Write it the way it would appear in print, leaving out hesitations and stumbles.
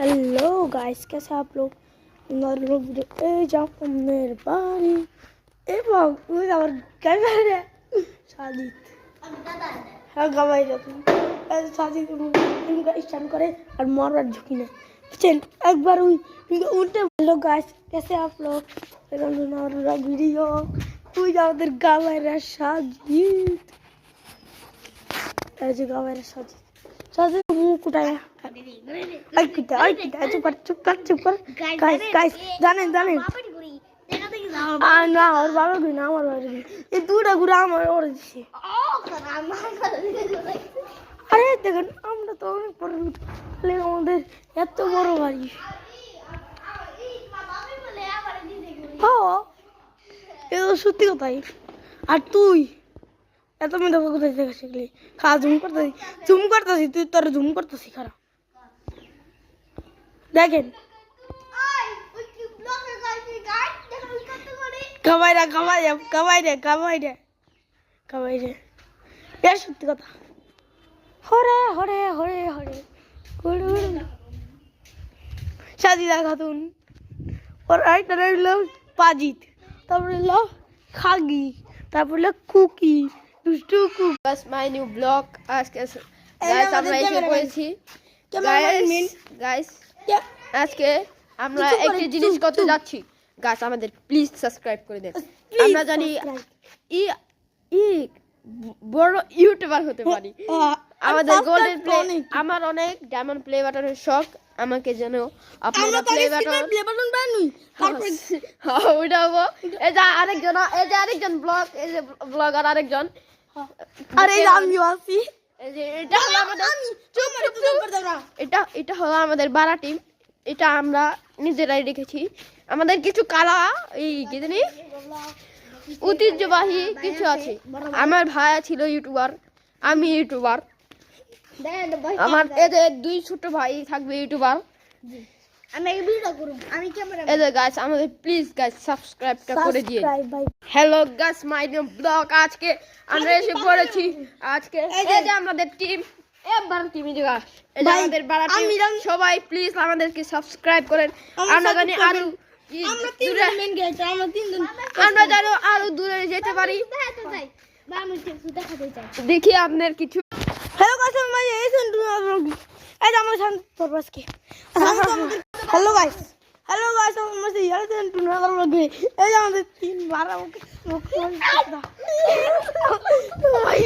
Hello guys, कैसे आप लोग? मेरे बारी और कैमरा शादी शादी स्टैंड करे और मारवार झुकी ना एक बार उल्टे। हेलो गाइस, कैसे आप लोग? वीडियो আমাদের গাওয়াইরা সাজিদ এই যে গাওয়াইরা সাজিদ সাজিদ মুখ উঠায় চুপ কর গাইস জানেন না ওর বাবা গুই না আমার বাবা গুই এই দুটা গুড়া আমার ওরে দিছে। আরে দেখেন আমরা তো অনেক বড় আমাদের এত বড় বাড়ি। এটা তো সত্যি কথাই। আর তুই এত মেয়েটা কোথায় থেকে শিখলি? জুম করতেছি তুই তোর জুম করতেছি খারাপ দেখেন কামাই রে এর সত্যি কথা। হরে হরে হরে হরে সাজিদা খাতুন ওর আরেকটা রইল পাজিত, তারপরে হলো খাগি, তারপরে হলো কুকি দুষ্টু cook. That's my new vlog. Guys, আমরা এসে পড়েছি। Guys, আজকে আমরা একটা জিনিস করতে যাচ্ছি। গাইস আমাদের প্লিজ সাবস্ক্রাইব করে দেন। আমরা জানি বড় ইউটিউবার হতে পারি। আমাদের গোল্ডেন প্লে আমার অনেক ডায়মন্ড প্লে বাটনের শখ। আমাকে যেন আপনারা প্লে বাটন বানুই উঠাবো। এই যে আরেকজন ব্লগার আরেকজন। আরে আমি আছি। এই যে এটা হলো আমাদের এটা হলো আমাদের বারা টিম। এটা আমরা নিজেরাই রেখেছি। আমাদের কিছু কালা এই কি জানি ঐতিহ্যবাহী কিছু আছে। আমার ভাইয়া ছিল ইউটিউবার, আমি ইউটিউবার, আমার এদের দুই ছোট ভাই থাকবে ইউটিউবার। গাইস আমাদের প্লিজ গাইস সাবস্ক্রাইবটা করে দিয়ে। Hello guys, my new blog. আজকে আমরা এসে পড়েছি। আজকে এই যে আমাদের টিম আমাদের বাড়া টিম। সবাই প্লিজ আমাদেরকে সাবস্ক্রাইব করেন। আমরা জানি আমরা জানো আরো দূরে যেতে পারি। দেখি আপনার কিছু। হ্যালো গাইস, আমি এইছেন এই আমার সামনে পরবাসকে। হ্যালো গাইস আমরা এইছেন টুনাদার লগে। এই আমাদের তিন বারা ওকে ভাই